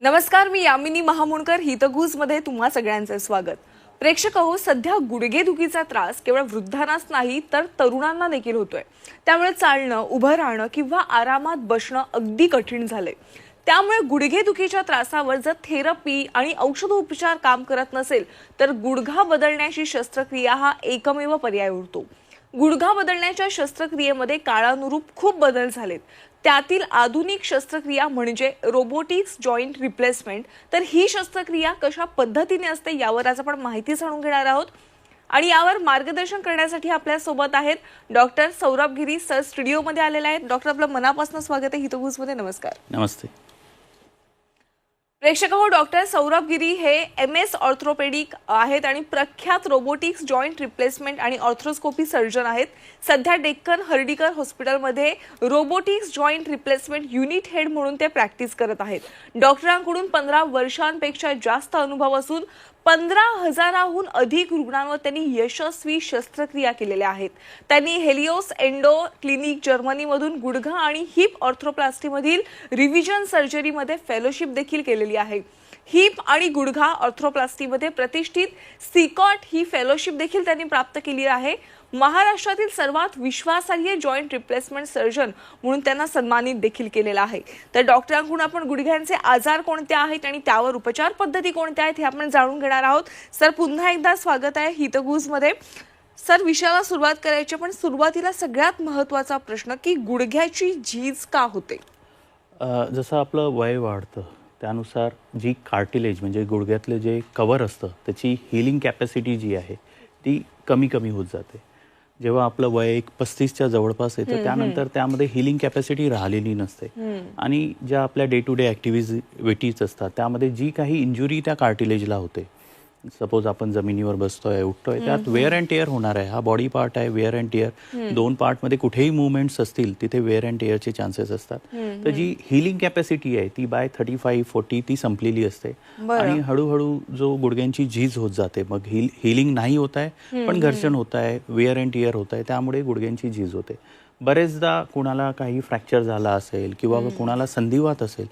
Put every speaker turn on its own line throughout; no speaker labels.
नमस्कार, मी यामिनी महामुणकर. हितगुजमध्ये तुम्हा सगळ्यांचे स्वागत. प्रेक्षक हो, सध्या गुडघेदुखीचा त्रास केवळ वृद्धांनाच नाही तर तरुणांना देखील होतोय. त्यामुळे चालणं, उभं राहणं किंवा आरामात बसणं अगदी कठीण झालंय. त्यामुळे गुडघेदुखीच्या त्रासावर जर थेरपी आणि औषधोपचार काम करत नसेल तर गुडघा बदलण्याची शस्त्रक्रिया हा एकमेव पर्याय उरतो. गुडघा बदलण्याच्या शस्त्रक्रियेमध्ये काळानुरूप खूप बदल झालेत. त्यातील आधुनिक शस्त्रक्रिया म्हणजे रोबोटिक्स जॉईंट रिप्लेसमेंट. तर ही शस्त्रक्रिया कशा पद्धतीने असते यावर आज आपण माहिती जाणून घेणार आहोत. आणि यावर मार्गदर्शन करण्यासाठी आपल्या सोबत आहेत डॉक्टर सौरभ गिरी सर. स्टुडिओमध्ये आलेले आहेत. डॉक्टर, आपलं मनापासून स्वागत आहे हितगुजमध्ये. नमस्कार.
नमस्ते.
प्रेक्षक हो, डॉक्टर सौरभ गिरी हे MS ऑर्थोपेडिक आहेत आणि प्रख्यात रोबोटिक्स जॉईंट रिप्लेसमेंट आणि ऑर्थ्रोस्कोपी सर्जन आहेत. सध्या डेक्कन हर्डीकर हॉस्पिटलमध्ये robotics joint replacement unit head म्हणून ते प्रॅक्टिस करत आहेत. डॉक्टरांकडून 15 वर्षांपेक्षा जास्त अनुभव असून 15,000हून अधिक रुग्णांवर त्यांनी यशस्वी शस्त्रक्रिया केलेल्या आहेत. त्यांनी हेलिओस एंडो क्लिनिक जर्मनीमधून गुडघा आणि हिप ऑर्थोप्लास्टीमधील रिव्हिजन सर्जरीमध्ये फेलोशिप देखील केलेली आहे. हिप आणि गुडघा ऑर्थोप्लास्टीमध्ये प्रतिष्ठित सिकॉट ही फेलोशिप देखील त्यांनी प्राप्त केली आहे. महाराष्ट्रातील सर्वात विश्वासार्ह जॉईंट रिप्लेसमेंट सर्जन म्हणून त्यांना सन्मानित देखील केलेला आहे. तर डॉक्टरांकडून आपण गुडघ्यांचे आजार कोणते आहेत आणि त्यावर उपचार पद्धती कोणत्या आहेत हे आपण जाणून घेणार आहोत. सर, पुन्हा एकदा स्वागत आहे हितगुजमध्ये. सर, विषयाला सुरुवात करायची, पण सुरुवातीला सगळ्यात महत्त्वाचा प्रश्न की गुडघ्याची झीज का होते?
जसं आपलं वय वाढतं त्यानुसार जी कार्टिलेज म्हणजे गुडघ्यातले जे कवर असतं त्याची हिलिंग कॅपॅसिटी जी आहे ती कमी कमी होत जाते. जेव्हा आपलं वय 35च्या जवळपास येतं त्यानंतर त्यामध्ये हिलिंग कॅपॅसिटी राहिलेली नसते आणि ज्या आपल्या डे टू डे ॲक्टिव्हिटीज असतात त्यामध्ये जी काही इंजुरी त्या कार्टिलेजला होते, सपोज आपण जमिनीवर बसतोय, उठतोय, त्यात वेअर अँड टेअर होणार आहे. हा बॉडी पार्ट आहे, वेअर अँड टेअर. दोन पार्टमध्ये कुठेही मुवमेंट्स असतील तिथे वेअर अँड टेअरचे चान्सेस असतात. तर जी हिलिंग कॅपॅसिटी आहे ती बाय 35-40 ती संपलेली असते आणि हळूहळू जो गुडघ्यांची झीज होत जाते. मग हिलिंग नाही होत आहे पण घर्षण होत आहे, वेअर अँड टेअर होत आहे, त्यामुळे गुडघ्यांची झीज होते. बरेचदा कुणाला काही फ्रॅक्चर झाला असेल किंवा कुणाला संधिवात असेल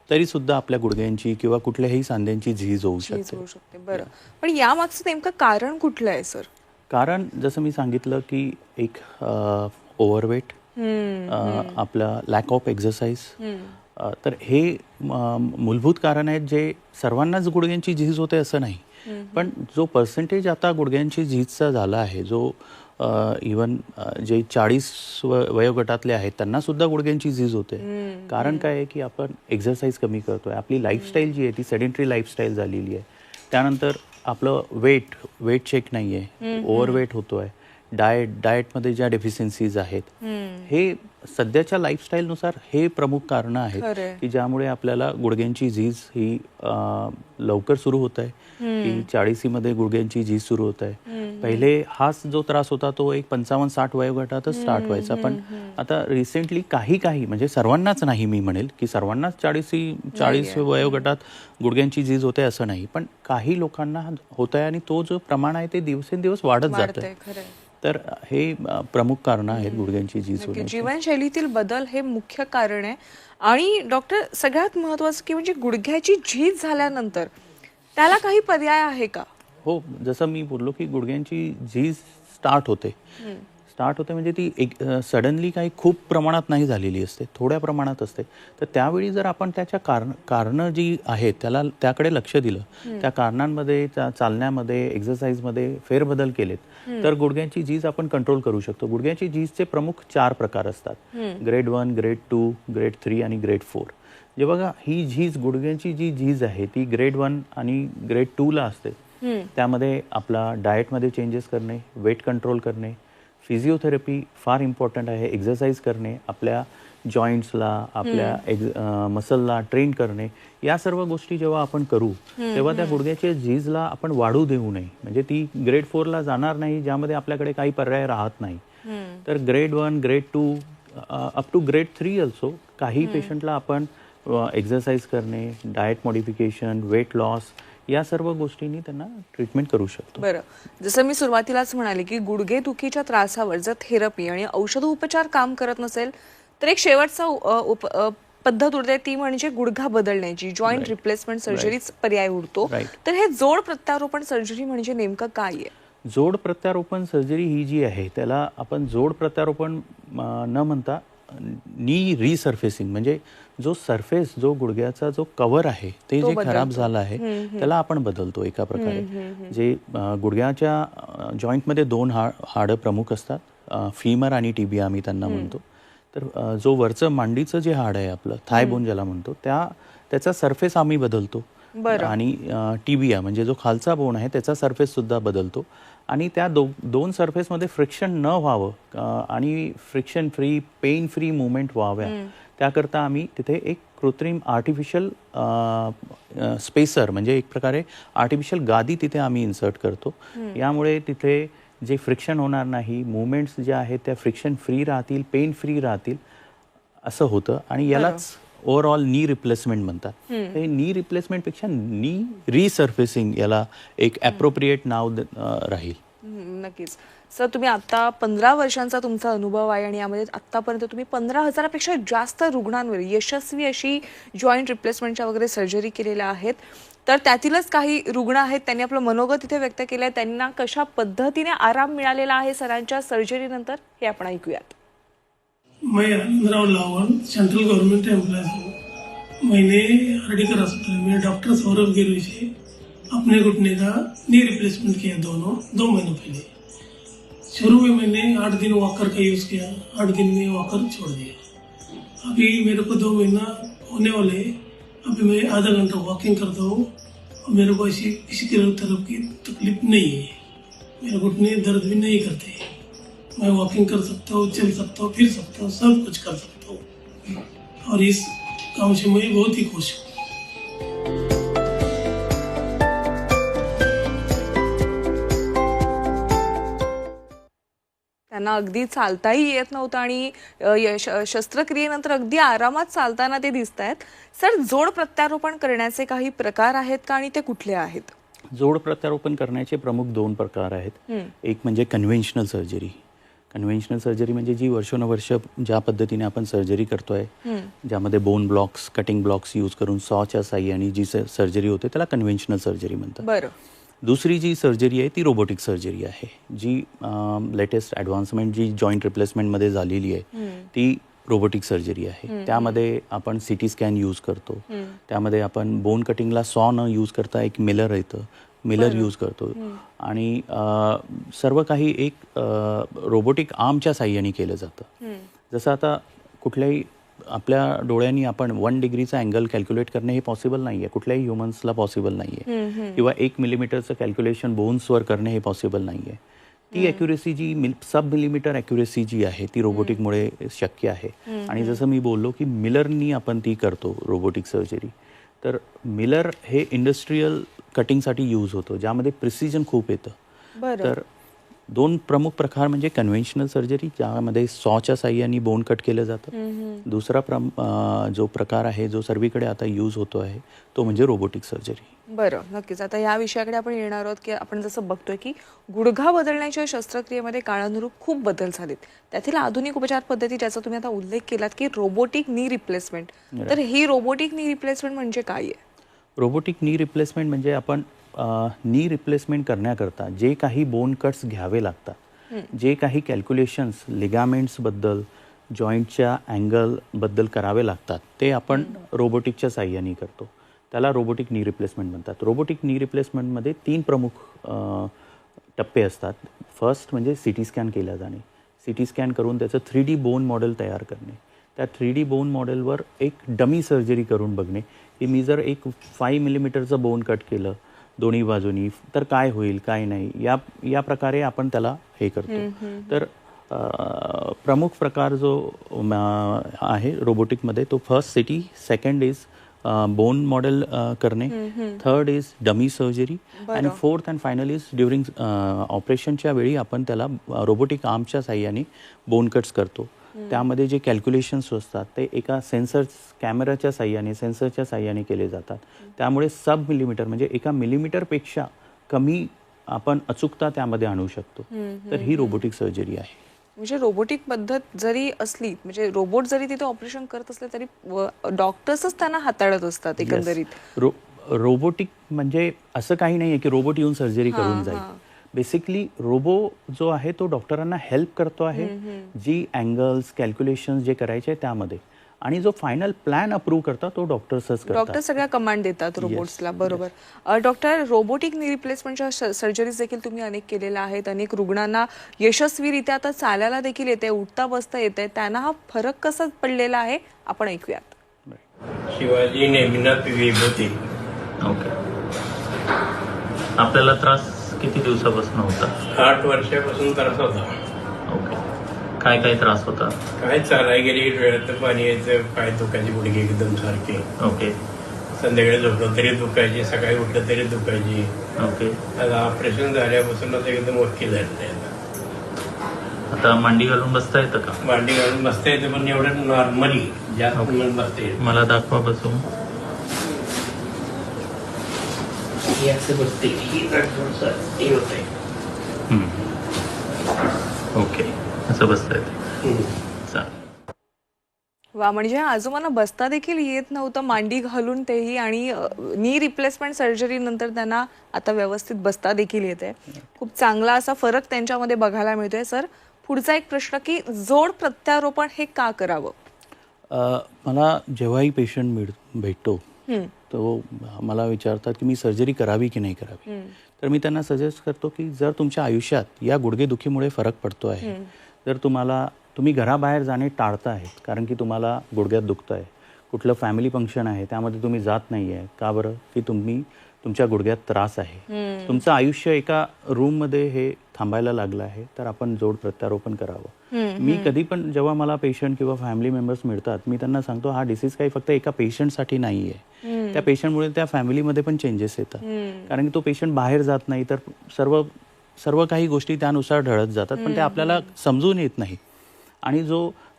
तरी सुद्धा आपल्या गुडघ्यांची किंवा कुठल्याही सांध्यांची झीज होऊ शकते.
बरं, पण यामागचं नेमकं कारण कुठलं आहे सर?
कारण जसं मी सांगितलं की एक ओव्हरवेट, आपला लॅक ऑफ एक्सरसाइज, तर हे मूलभूत कारण आहेत जे सर्वांनाच गुडघ्यांची झीज होते असं नाही. पण जो पर्सेंटेज आता गुडघ्यांची झीजचा झाला आहे, जो इवन जे 40 वयोगटातले आहेत त्यांना सुद्धा गुडघ्यांची झीज होते. कारण काय आहे की आपण एक्सरसाइज कमी करतोय, आपली लाईफस्टाईल जी आहे ती सेडेंटरी लाईफस्टाईल झालेली आहे. त्यानंतर आपलं वेट चेक नाही आहे, ओव्हरवेट होतोय, डाएटमध्ये ज्या डेफिशियन्सीज आहेत, हे सध्याच्या लाईफस्टाईलनुसार हे प्रमुख कारणं आहेत की ज्यामुळे आपल्याला गुडघ्यांची झीज ही लवकर सुरू होत आहे. की 40मध्ये गुडघ्यांची झीज सुरू होत आहे. पहिले हाच जो त्रास होता तो एक 55-60 वयोगटातच स्टार्ट व्हायचा, पण आता रिसेंटली काही म्हणजे सर्वांनाच नाही मी म्हणेल की सर्वांनाच 40 वयोगटात गुडघ्यांची झीज होते असं नाही, पण काही लोकांना होत आहे आणि तो जो प्रमाण आहे ते दिवसेंदिवस वाढत जात आहे. तर हे प्रमुख कारण आहेत गुडघ्यांची झीज होण्याची.
जीवनशैलीतील बदल हे मुख्य कारण आहे. आणि डॉक्टर, सगळ्यात महत्त्वाचं की म्हणजे गुडघ्याची झीज झाल्यानंतर त्याला काही पर्याय आहे का?
हो, जसं मी बोललो की गुडघ्यांची झीज स्टार्ट होते म्हणजे ती एक सडनली काही खूप प्रमाणात नाही झालेली असते, थोड्या प्रमाणात असते. तर त्यावेळी जर आपण त्याच्या कारणं जी आहेत त्याकडे लक्ष दिलं, त्या कारणांमध्ये, त्या चालण्यामध्ये, एक्सरसाइजमध्ये फेरबदल केलेत तर गुडघ्यांची झीज आपण कंट्रोल करू शकतो. गुडघ्यांची झीजचे प्रमुख 4 प्रकार असतात: ग्रेड 1, ग्रेड 2, ग्रेड 3 आणि ग्रेड 4. जे बघा, ही झीज, गुडघ्यांची जी झीज आहे ती ग्रेड 1 आणि ग्रेड 2ला असते. त्यामध्ये आपला डाएटमध्ये चेंजेस करणे, वेट कंट्रोल करणे, फिजिओथेरपी फार इम्पॉर्टंट आहे, एक्सरसाइज करणे, आपल्या जॉईंट्सला, आपल्या मसलला ट्रेन करणे, या सर्व गोष्टी जेव्हा आपण करू तेव्हा त्या गुडघ्याच्या झीजला आपण वाढू देऊ नये. म्हणजे ती ग्रेड 4ला जाणार नाही ज्यामध्ये आपल्याकडे काही पर्याय राहत नाही. तर grade 1, grade 2 up to grade 3 also काही पेशंटला आपण एक्सरसाइज करणे, डाएट मॉडिफिकेशन, वेट लॉस, या सर्व गोष्टींनी त्यांना ट्रीटमेंट करू शकतो.
बरं, जसं मी सुरुवातीलाच म्हणाले की गुडघेदुखीच्या त्रासावर जर थेरपी आणि औषधोपचार काम करत नसेल तर एक शेवटचा पद्धत उरते ती म्हणजे गुडघा बदलण्याची, जॉईंट रिप्लेसमेंट सर्जरीच पर्याय उरतो. तर हे जोड प्रत्यारोपण सर्जरी म्हणजे नेमकं काय आहे?
जोड प्रत्यारोपण सर्जरी ही जी आहे त्याला आपण जोड प्रत्यारोपण न म्हणता नी रिसर्फेसिंग, म्हणजे जो सरफेस, जो गुडघ्याचा जो कव्हर आहे ते जे खराब झालं आहे त्याला आपण बदलतो एका प्रकारे. जे गुडघ्याच्या जॉईंटमध्ये दोन हाडं प्रमुख असतात, फीमर आणि टिबिया आम्ही त्यांना म्हणतो. तर जो वरचं मांडीचं जे हाड आहे आपलं थाय बोन ज्याला म्हणतो त्याचा सरफेस आम्ही बदलतो. आणि टिबिया म्हणजे जो खालचा बोन आहे त्याचा सरफेस सुद्धा बदलतो. आणि त्या दोन सरफेसमध्ये फ्रिक्शन न व्हावं आणि friction free, pain free movement व्हाव्या त्याकरता आम्ही तिथे एक कृत्रिम आर्टिफिशियल स्पेसर म्हणजे एक प्रकारे आर्टिफिशियल गादी तिथे आम्ही इन्सर्ट करतो. यामुळे तिथे जे फ्रिक्शन होणार नाही, मुवमेंट्स ज्या आहेत त्या फ्रिक्शन फ्री राहतील, पेन फ्री राहतील असं होतं. आणि यालाच ओव्हरऑल नी रिप्लेसमेंट म्हणतात. हे नी रिप्लेसमेंटपेक्षा नी रिसर्फेसिंग याला एक ॲप्रोप्रिएट नाव राहील.
नक्कीच. सर, तुम्ही आता 15 वर्षांचा तुमचा अनुभव आहे आणि यामध्ये आतापर्यंत तुम्ही 15,000पेक्षा जास्त रुग्णांवर यशस्वी अशी जॉईंट रिप्लेसमेंटच्या वगैरे सर्जरी केलेल्या आहेत. तर त्यातीलच काही रुग्ण आहेत त्यांनी आपलं मनोगत इथे व्यक्त केलं आहे. त्यांना कशा पद्धतीने आराम मिळालेला आहे सरांच्या सर्जरीनंतर हे आपण ऐकूयात.
मैं आनंदराव लावण, सेंट्रल गवर्नमेंट एम्प्लॉय हूँ. मैंने हर्डीकर हॉस्पिटल में डॉक्टर सौरभ गिरी से अपने घुटने का नी रिप्लेसमेंट किया 2 महीने पहले. शुरू में मैंने 8 दिन वॉकर का यूज़ किया, 8 दिन में वॉकर छोड़ दिया. अभी मेरे को 2 महीना होने वाले. अभी मैं आधा घंटा वॉकिंग करता हूँ और मेरे को ऐसी किसी तरफ की तकलीफ नहीं है. मेरे घुटने दर्द भी नहीं करते. मैं वॉकिंग कर सकता हूँ, चल सकता हूँ, फिर सकता हूँ, सब कुछ कर सकता हूँ. और इस काम से मैं बहुत ही खुश हूँ.
त्यांना अगदी चालताही येत नव्हतं आणि शस्त्रक्रियेनंतर अगदी आरामात चालताना ते दिसत आहेत. सर, जोड प्रत्यारोपण करण्याचे काही प्रकार आहेत का आणि ते कुठले आहेत?
जोड प्रत्यारोपण करण्याचे प्रमुख 2 प्रकार आहेत. एक म्हणजे कन्व्हेन्शनल सर्जरी. कन्व्हेन्शनल सर्जरी म्हणजे जी वर्षोनवर्ष ज्या पद्धतीने आपण सर्जरी करतोय, ज्यामध्ये bone blocks, cutting blocks use करून सॉच्या साह्याने जी सर्जरी होते त्याला कन्व्हेन्शनल सर्जरी म्हणतात.
बरं. दुसरी
जी सर्जरी आहे ती रोबोटिक सर्जरी आहे, जी लेटेस्ट ॲडव्हान्समेंट जी जॉईंट रिप्लेसमेंटमध्ये झालेली आहे ती रोबोटिक सर्जरी आहे. त्यामध्ये आपण CT स्कॅन यूज करतो. त्यामध्ये आपण बोन कटिंगला सॉ न यूज करता एक मिलर येतं, मिलर यूज करतो. आणि सर्व काही एक रोबोटिक आर्मच्या साह्याने केलं जातं. जसं आता कुठल्याही आपल्या डोळ्यांनी आपण 1 डिग्रीचा अँगल कॅल्क्युलेट करणे हे पॉसिबल नाही आहे, कुठल्याही ह्युमन्सला पॉसिबल नाही आहे. किंवा 1 मिलीमीटरचं कॅल्क्युलेशन बोन्सवर करणे हे पॉसिबल नाही आहे. ती ॲक्युरेसी जी सब मिलीमीटर ॲक्युरेसी जी आहे ती रोबोटिकमुळे शक्य आहे. आणि जसं मी बोललो की मिलरनी आपण ती करतो रोबोटिक सर्जरी. तर मिलर हे इंडस्ट्रीयल कटिंगसाठी यूज होतो, ज्यामध्ये प्रिसिजन खूप येतं. तर 2 प्रमुख प्रकार म्हणजे कन्व्हेन्शनल सर्जरी, ज्यामध्ये सॉच्या साह्याने बोन कट केलं जातं. दुसरा जो प्रकार आहे जो सर्वीकडे आता यूज होतो आहे तो म्हणजे रोबोटिक सर्जरी.
बरं, नक्कीच. आता या विषयाकडे आपण येणार आहोत की आपण जसं बघतोय की गुडघा बदलण्याच्या शस्त्रक्रियेमध्ये काळानुरूप खूप बदल झालेत. त्यातील आधुनिक उपचार पद्धती ज्याचा तुम्ही आता उल्लेख केलात की रोबोटिक नी रिप्लेसमेंट. तर ही रोबोटिक नी रिप्लेसमेंट म्हणजे काय आहे?
रोबोटिक नी रिप्लेसमेंट म्हणजे आपण नी रिप्लेसमेंट करण्याकरता जे काही बोन कट्स घ्यावे लागतात, जे काही कॅल्क्युलेशन्स लिगामेंट्सबद्दल, जॉईंटच्या अँगलबद्दल करावे लागतात ते आपण रोबोटिकच्या साह्याने करतो. त्याला रोबोटिक नी रिप्लेसमेंट म्हणतात. रोबोटिक नी रिप्लेसमेंटमध्ये 3 प्रमुख टप्पे असतात. फर्स्ट म्हणजे CT स्कॅन केला जाणे. CT स्कॅन करून त्याचं 3D बोन मॉडेल तयार करणे. त्या 3D बोन मॉडेलवर एक डमी सर्जरी करून बघणे की मी जर एक 5 मिलीमीटरचं बोन कट केलं दोन्ही बाजूनी तर काय होईल काय नाही, या प्रकारे आपण त्याला हे करतो. तर प्रमुख प्रकार जो आहे रोबोटिकमध्ये तो first CT, second is bone model करणे, थर्ड इज डमी सर्जरी आणि fourth and final is during ऑपरेशनच्या वेळी आपण त्याला रोबोटिक आर्मच्या साह्याने बोन कट्स करतो. त्यामध्ये जे कॅल्क्युलेशन्स असतात ते एका कॅमेराच्या साह्याने, सेन्सरच्या साह्याने केले जातात. त्यामुळे सब मिलीमीटर म्हणजे एका मिलीमीटरपेक्षा कमी आपण अचूकता त्यामध्ये आणू शकतो. तर ही रोबोटिक सर्जरी आहे.
म्हणजे रोबोटिक पद्धत जरी असली, म्हणजे रोबोट जरी तिथे ऑपरेशन करत असले तरी डॉक्टर्सच त्यांना हाताळत असतात एकंदरीत.
रोबोटिक म्हणजे असं काही नाहीये की रोबोट येऊन सर्जरी करून जाईल. बेसिकली रोबो जो आहे तो डॉक्टरांना हेल्प करतो आहे, जी अँगल्स कॅल्क्युलेशन्स जे करायचे आहे त्यामध्ये, आणि जो फायनल प्लॅन अप्रूव्ह करतात तो डॉक्टर्सच करतात.
डॉक्टर सगळ्या कमांड देतात रोबोट्सला. बरोबर. डॉक्टर, रोबोटिक नी रिप्लेसमेंटच्या सर्जरीज देखील तुम्ही अनेक केलेल्या आहेत. अनेक रुग्णांना यशस्वीरित्या आता चालायला देखील येते, उठता बसता येते. त्यांना हा फरक कसा पडलेला आहे आपण ऐकूयात.
शिवाजी नेमिनाथ विभूती.
ओके. आपल्याला त्रास किती दिवसापासून होता?
8 वर्षापासून त्रास होता.
ओके. काय काय त्रास होता?
काय चालाय गेली, डोळ्यात पाणी यायचं, पाय दुखायचे, गुडघे एकदम सारखे.
ओके.
संध्याकाळी झोपलं तरी दुखायची, सकाळी उठलं तरी दुखायची.
ओके.
आता ऑपरेशन झाल्यापासून आता एकदम ओके झालेलं आहे.
आता मांडी घालून बसता येतं का?
मांडी घालून बसता येते, पण एवढं नॉर्मली जास्त म्हणून बसता येते.
मला दाखवा बसून.
ही असं बसते, ही थोडंसं हे होतंय.
ओके. असं बसता येतं. चालेल.
वा, म्हणजे आजोबांना बसता देखील येत नव्हतं मांडी घालून, तेही, आणि नी रिप्लेसमेंट सर्जरी नंतर त्यांना आता व्यवस्थित बसता देखील येते. खूप चांगला असा फरक त्यांच्यामध्ये बघायला मिळतोय. सर, पुढचा एक प्रश्न की जोड प्रत्यारोपण हे का करावं?
मला जेव्हाही पेशंट भेटतो तो मला विचारतात की मी सर्जरी करावी की नाही करावी. तर मी त्यांना सजेस्ट करतो की जर तुमच्या आयुष्यात या गुडघेदुखीमुळे फरक पडतो आहे, जर तुम्ही घराबाहेर जाणे टाळता आहेत कारण की तुम्हाला गुडघ्यात दुखतं आहे, कुठलं फॅमिली फंक्शन आहे त्यामध्ये तुम्ही जात नाही आहे, का बरं? की तुमच्या गुडघ्यात त्रास आहे, तुमचं आयुष्य एका रूममध्ये हे थांबायला लागलं आहे, तर आपण जोड प्रत्यारोपण करावं. मी कधी पण जेव्हा मला पेशंट किंवा फॅमिली मेंबर्स मिळतात, मी त्यांना सांगतो हा डिसीज काही फक्त एका पेशंटसाठी नाही आहे. त्या पेशंटमुळे त्या फॅमिलीमध्ये पण चेंजेस येतात, कारण की तो पेशंट बाहेर जात नाही तर सर्व काही गोष्टी त्यानुसार ढळत जातात, पण ते आपल्याला समजून येत नाही. आणि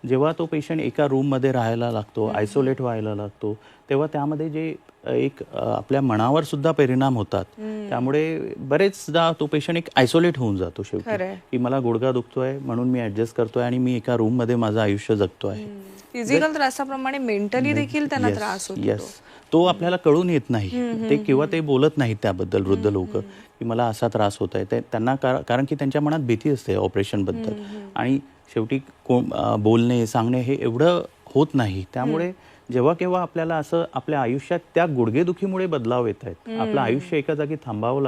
जेव्हा तो पेशंट एका रूममध्ये राहायला लागतो, आयसोलेट व्हायला लागतो, तेव्हा त्यामध्ये जे एक आपल्या मनावर सुद्धा परिणाम होतात. त्यामुळे बरेचदा तो पेशंट एक आयसोलेट होऊन जातो शेवटी, की मला गुडघा दुखतोय म्हणून मी ऍडजस्ट करतोय आणि मी एका रूम मध्ये माझं आयुष्य जगतोय.
फिजिकल त्रासाप्रमाणे मेंटली देखील त्यांना त्रास होतो.
येस, तो आपल्याला कळून येत नाही ते, किंवा ते बोलत नाहीत त्याबद्दल. वृद्ध लोक की मला असा त्रास होत आहे, त्यांना कारण की त्यांच्या मनात भीती असते ऑपरेशन बद्दल, आणि शेवटी बोलणे सांगणे हे एवढं होत नाही. त्यामुळे जेव्हा केव्हा आपल्याला असं आपल्या आयुष्यात त्या गुडघेदुखीमुळे बदलाव येत आहेत, आपलं आयुष्य एका जागी थांबावं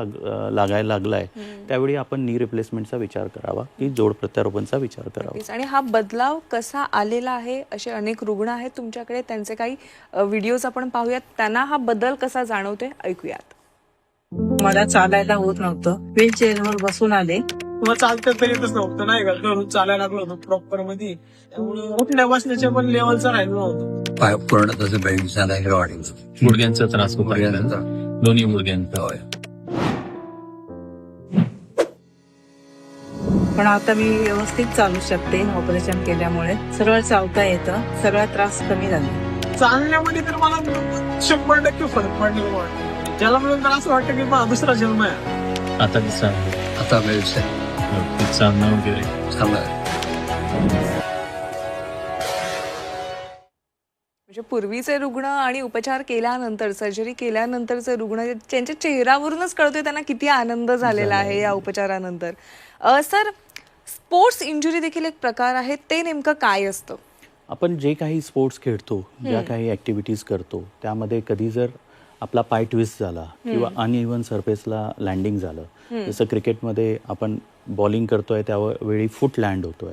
लागायला लागलाय, त्यावेळी आपण नी रिप्लेसमेंटचा विचार करावा की जोड प्रत्यारोपणचा विचार करावा.
आणि हा बदलाव कसा आलेला आहे, असे अनेक रुग्ण आहेत तुमच्याकडे, त्यांचे काही व्हिडिओज आपण पाहूयात. त्यांना हा बदल कसा जाणवतोय ऐकूयात.
मला चालायला होत नव्हतं, व्हीलचेअरवर बसून आले.
मग चालतं तरी येतच नव्हतं, नाही का? दररोज चालायला लागलो होतो प्रॉपर मध्ये, त्यामुळे उठण्या बसण्याच्या पण लेवलचा राहिलो नव्हतं.
पाय पूर्ण तसं बेंड झालं, वाढीचं
गुडघ्यांचा त्रास होता, दोन्ही गुडघ्यांचा.
पण आता मी व्यवस्थित चालू शकते. ऑपरेशन केल्यामुळे सरळ चालता येतं, सगळा त्रास कमी झाला.
चालण्यामध्ये तर मला 100% फरक पडलेला वाटतं. ज्याला म्हणून तर असं वाटतं की बा दुसरा जन्म आहे.
आता दिसा
आता व्यवस्थित
चालणं वगैरे
चांगलं.
म्हणजे पूर्वीचे रुग्ण आणि उपचार केल्यानंतर, सर्जरी केल्यानंतरचे रुग्ण, त्यांच्या चेहऱ्यावरूनच कळतोय त्यांना किती आनंद झालेला आहे या उपचारानंतर. सर, स्पोर्ट्स इंजुरी देखील एक प्रकार आहे, ते नेमकं काय असतं?
आपण जे काही स्पोर्ट्स खेळतो, ज्या काही ऍक्टिव्हिटीज करतो, त्यामध्ये कधी जर आपला पाय ट्विस्ट झाला किंवा अनइव्हन सरफेसला लँडिंग झालं, जसं क्रिकेटमध्ये आपण बॉलिंग करतोय त्यावेळी फूट लँड होतोय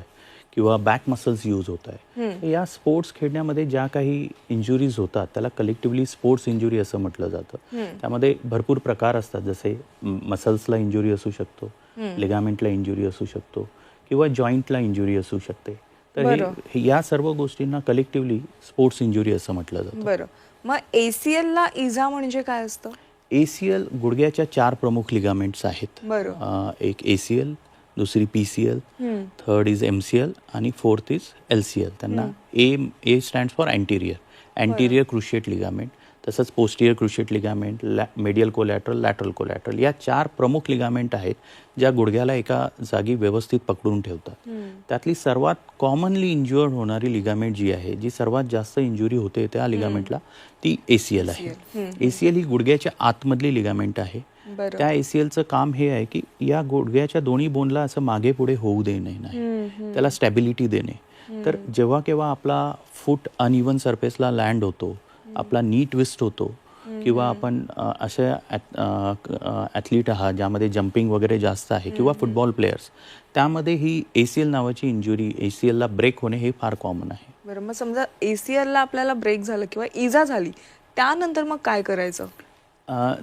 किंवा बॅक मसल्स यूज होत आहे, या स्पोर्ट्स खेळण्यामध्ये ज्या काही इंजुरीज होतात त्याला कलेक्टिव्हली स्पोर्ट्स इंजुरी असं म्हटलं जातं. त्यामध्ये भरपूर प्रकार असतात, जसे मसल्सला इंजुरी असू शकतो, लिगामेंटला इंजुरी असू शकतो किंवा जॉईंटला इंजुरी असू शकते. तर या सर्व गोष्टींना कलेक्टिव्हली स्पोर्ट्स इंजुरी असं म्हटलं जातं.
बरं, मग ACL ला इजा म्हणजे काय असतं?
ACL गुडघ्याच्या 4 प्रमुख लिगामेंट्स आहेत. एक ACL, दुसरी PCL, थर्ड इज MCL आणि फोर्थ इज LCL. त्यांना A stands for anterior cruciate ligament, तसंच posterior cruciate ligament, medial collateral, lateral collateral, या 4 प्रमुख लिगामेंट आहेत ज्या गुडघ्याला एका जागी व्यवस्थित पकडून ठेवतात. त्यातली सर्वात कॉमनली इंज्युअर्ड होणारी लिगामेंट जी आहे, जी सर्वात जास्त इंजुरी होते त्या लिगामेंटला, ती ACL आहे. ACL ही गुडघ्याच्या आतमधली लिगामेंट आहे. त्या ACLचं काम हे आहे की या गुडघ्याच्या दोन्ही बोनला असं मागे पुढे होऊ देणे नाही, त्याला स्टॅबिलिटी देणे. तर जेव्हा केव्हा आपला फूट अनइव्हन सरफेसला लँड होतो, आपला नी ट्विस्ट होतो, किंवा आपण असे ॲथलीट आहात ज्यामध्ये जम्पिंग वगैरे जास्त आहे, किंवा फुटबॉल प्लेयर्स, त्यामध्ये ही ACL नावाची इंजुरी, ACLला ब्रेक होणे हे फार कॉमन आहे.
बरं, मग समजा ACLला आपल्याला ब्रेक झालं किंवा इजा झाली, त्यानंतर मग काय करायचं?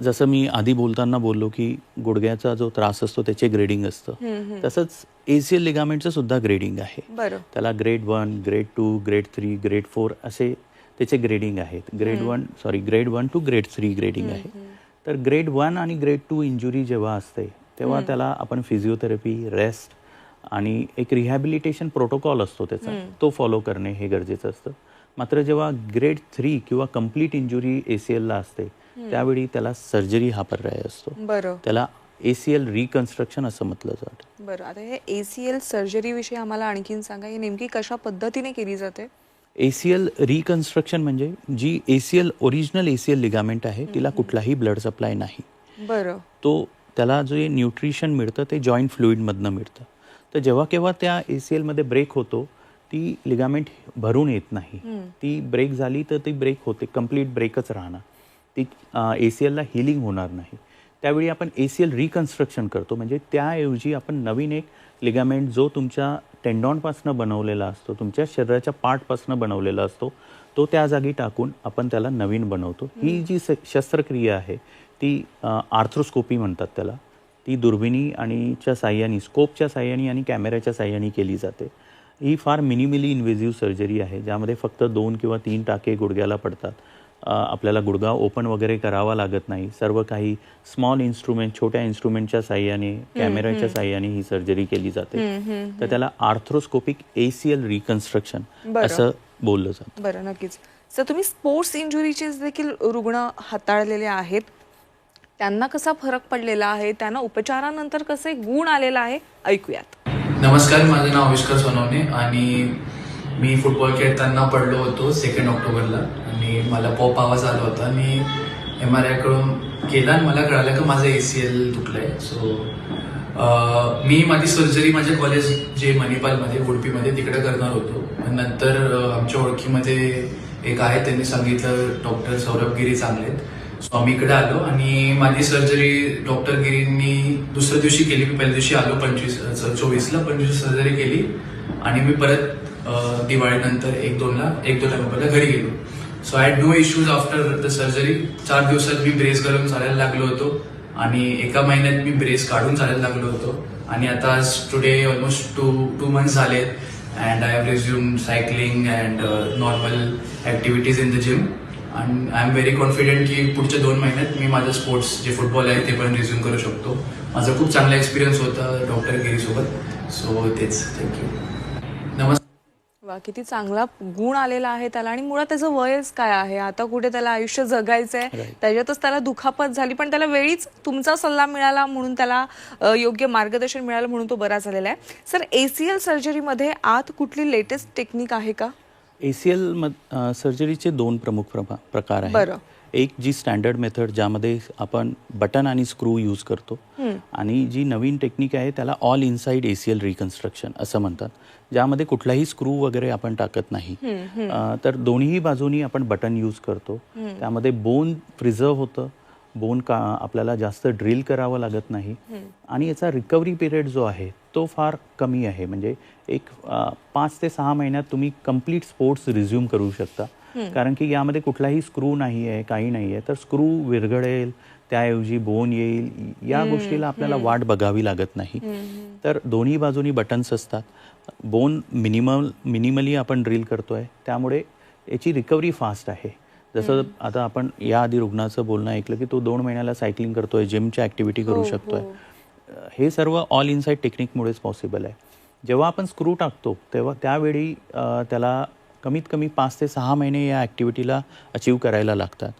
जसं मी आधी बोलताना बोललो की गुडघ्याचा जो त्रास असतो त्याचे ग्रेडिंग असतं, तसंच ACL लिगामेंटचं सुद्धा ग्रेडिंग आहे.
बरं.
त्याला ग्रेड 1, ग्रेड 2, ग्रेड 3, ग्रेड 4 असे त्याचे ग्रेडिंग आहेत. ग्रेड 1 टू ग्रेड 3 ग्रेडिंग आहे. तर ग्रेड 1 आणि ग्रेड 2 इंजुरी जेव्हा असते तेव्हा त्याला आपण फिजिओथेरपी, रेस्ट आणि एक रिहॅबिलिटेशन प्रोटोकॉल असतो त्याचा, तो फॉलो करणे हे गरजेचं असतं. मात्र जेव्हा ग्रेड 3 किंवा कम्प्लीट इंजुरी ACLला असते त्यावेळी त्याला सर्जरी हा पर्याय असतो.
बरं.
त्याला ACL रिकन्स्ट्रक्शन असं म्हटलं जातं.
बरं, आता हे ACL सर्जरी विषयी आम्हाला आणखीन सांगा, ही नेमकी कशा पद्धतीने केली जाते?
ACL रिकन्स्ट्रक्शन म्हणजे जी ACL ओरिजिनल ACL लिगामेंट आहे तिला कुठलाही ब्लड सप्लाय नाही.
बरं.
त्याला जे न्यूट्रिशन मिळतं ते जॉईंट फ्लुइडमधनं मिळतं. तर जेव्हा केव्हा त्या ACLमध्ये ब्रेक होतो ती लिगामेंट भरून येत नाही. ती ब्रेक झाली तर ती ब्रेक होते, कम्प्लीट ब्रेकच राहणार, ती ACLला हिलिंग होणार नाही. त्यावेळी आपण ACL रिकन्स्ट्रक्शन करतो, म्हणजे त्याऐवजी आपण नवीन एक लिगामेंट जो तुमच्या टेंडॉनपासून बनवलेला असतो, तुमच्या शरीराच्या पार्टपासून बनवलेला असतो, तो त्या जागी टाकून आपण त्याला नवीन बनवतो. ही जी शस्त्रक्रिया आहे ती आर्थ्रोस्कोपी म्हणतात त्याला. ती दुर्बिणी आणि च्या साह्याने, स्कोपच्या साह्याने आणि कॅमेऱ्याच्या साह्याने केली जाते. ही फार मिनिमली इन्व्हेजिव्ह सर्जरी आहे ज्यामध्ये फक्त 2 किंवा 3 टाके गुडघ्याला पडतात. आपल्याला गुडघा ओपन वगैरे करावा लागत नाही. सर्व काही स्मॉल इन्स्ट्रुमेंट, छोट्या इन्स्ट्रुमेंटच्या साह्याने, कॅमेऱ्याच्या साह्याने ही सर्जरी केली जाते. तर त्याला आर्थ्रोस्कोपिक ACL रिकन्स्ट्रक्शन असं बोललं जातं.
बरं, नक्कीच. सर, तुम्ही स्पोर्ट्स इंजुरीचे देखील रुग्ण हाताळलेले आहेत, त्यांना कसा फरक पडलेला आहे, त्यांना उपचारानंतर कसे गुण आलेला आहे, ऐकूयात.
नमस्कार, माझं नाव आविष्कार सोनवणे आणि मी फुटबॉल खेळताना पडलो होतो 2 ऑक्टोबरला आणि मला पॉप आवाज आला होता आणि MRI करून केला आणि मला कळालं की माझं ACL दुखलंय. सो मी माझी सर्जरी माझ्या कॉलेज जे मणिपालमध्ये, उडपीमध्ये, तिकडे करणार होतो. नंतर आमच्या ओळखीमध्ये एक आहे, त्यांनी सांगितलं डॉक्टर सौरभ गिरी चांगले आहेत. सो आम्ही इकडे आलो आणि माझी सर्जरी डॉक्टर गिरींनी दुसऱ्या दिवशी केली. मी पहिल्या दिवशी आलो 24ला सर्जरी केली आणि मी परत दिवाळीनंतर 1-2 नोव्हेंबरला घरी गेलो. So I had no issues after the surgery. 4 दिवसात मी ब्रेस घालून चालायला लागलो होतो आणि 1 महिन्यात मी ब्रेस काढून चालायला लागलो होतो. आणि आता आज टुडे ऑलमोस्ट 2 मंथ्स झालेत and I have resume cycling and normal activities in the gym. आणि आय एम व्हेरी कॉन्फिडंट की पुढच्या 2 महिन्यात मी माझं स्पोर्ट्स जे फुटबॉल आहे ते पण रिझ्युम करू शकतो. माझा खूप चांगला एक्सपिरियन्स होता डॉक्टर गिरीसोबत. सो तेच, थँक्यू. नमस्कार.
वा, किती चांगला गुण आलेला आहे त्याला. आणि मुळात त्याचं वयच काय आहे, आता कुठे त्याला आयुष्य जगायचंय, त्याच्यातच त्याला दुखापत झाली, पण त्याला वेळीच तुमचा सल्ला मिळाला म्हणून, त्याला योग्य मार्गदर्शन मिळालं म्हणून तो बरा झालेला आहे. सर, ACL सर्जरीमध्ये आत कुठली लेटेस्ट टेक्निक आहे का?
ACL सर्जरीचे 2 प्रमुख प्रकार आहेत.
बरं.
एक जी स्टँडर्ड मेथड ज्यामध्ये आपण बटन आणि स्क्रू यूज करतो, आणि जी नवीन टेक्निक आहे त्याला ऑल इनसाइड ACL रिकन्स्ट्रक्शन असं म्हणतात, ज्यामध्ये कुठलाही स्क्रू वगैरे आपण टाकत नाही. तर दोन्ही बाजूनी आपण बटन यूज करतो. त्यामध्ये बोन प्रिझर्व होतं, बोन आपल्याला जास्त ड्रिल करावं लागत नाही आणि याचा रिकव्हरी पिरियड जो आहे तो फार कमी आहे. म्हणजे एक 5 ते 6 महिन्यात तुम्ही कम्प्लीट स्पोर्ट्स रिझ्यूम करू शकता. कारण की यामध्ये कुठलाही स्क्रू नाही आहे, काही नाही आहे. तर स्क्रू विरघळेल, त्याऐवजी बोन येईल, या गोष्टीला आपल्याला वाट बघावी लागत नाही. तर दोन्ही बाजूनी बटन्स असतात. बोन मिनिमली आपण ड्रिल करतोय, त्यामुळे याची रिकव्हरी फास्ट आहे. जसं आता आपण याआधी रुग्णाचं बोलणं ऐकलं की तो 2 महिन्याला सायकलिंग करतोय, जिमच्या ॲक्टिव्हिटी करू शकतोय. हे सर्व ऑल इनसाइड टेक्निकमुळेच पॉसिबल आहे. जेव्हा आपण स्क्रू टाकतो तेव्हा त्यावेळी त्याला कमीत कमी 5 ते 6 महिने या ॲक्टिव्हिटीला अचीव करायला लागतात.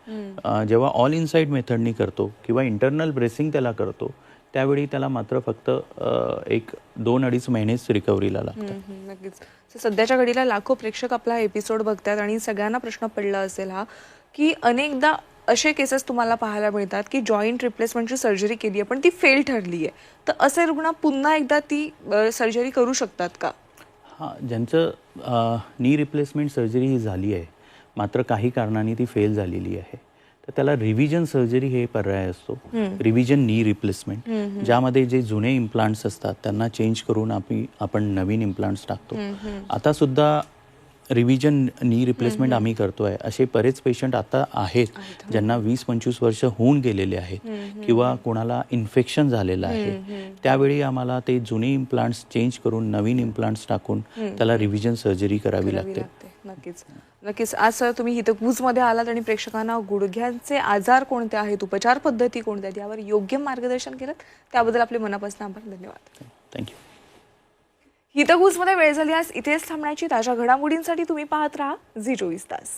जेव्हा ऑल इनसाइड मेथडनी करतो किंवा इंटरनल ब्रेसिंग त्याला करतो त्यावेळी त्याला मात्र फक्त 1-2-2.5 महिनेच रिकव्हरीला लागतात.
नक्कीच. सध्याच्या घडीला लाखो प्रेक्षक आपला एपिसोड बघतात आणि सगळ्यांना प्रश्न पडला असेल हा की अनेकदा असे केसेस तुम्हाला पाहायला मिळतात की जॉईंट रिप्लेसमेंटची सर्जरी केली आहे पण ती फेल ठरली आहे, तर असे रुग्ण पुन्हा एकदा ती सर्जरी करू शकतात का?
हां, ज्यांचं नी रिप्लेसमेंट सर्जरी ही झाली आहे मात्र काही कारणाने ती फेल झालेली आहे तर त्याला रिव्हिजन सर्जरी हे पर्याय असतो. रिव्हिजन नी रिप्लेसमेंट, ज्यामध्ये जे जुने इम्प्लांट्स असतात त्यांना चेंज करून आपण नवीन इम्प्लांट्स टाकतो. आता सुद्धा रिव्हिजन नी रिप्लेसमेंट आम्ही करतोय. असे बरेच पेशंट आता आहेत ज्यांना 20-25 वर्ष होऊन गेलेले आहेत किंवा कोणाला इन्फेक्शन झालेलं आहे, त्यावेळी आम्हाला ते जुने इम्प्लांट्स चेंज करून नवीन इम्प्लांट्स टाकून त्याला रिव्हिजन सर्जरी करावी लागते.
नक्कीच नक्कीच. आज सर तुम्ही हितगुजमध्ये आलात आणि प्रेक्षकांना गुडघ्यांचे आजार कोणते आहेत, उपचार पद्धती कोणत्या आहेत यावर योग्य मार्गदर्शन केलं, त्याबद्दल आपले मनापासून आभार. धन्यवाद.
थँक्यू.
हितगुजमध्ये वेळ झाली आज इथेच थांबण्याची. ताज्या घडामोडींसाठी तुम्ही पाहत राहा झी 24 तास.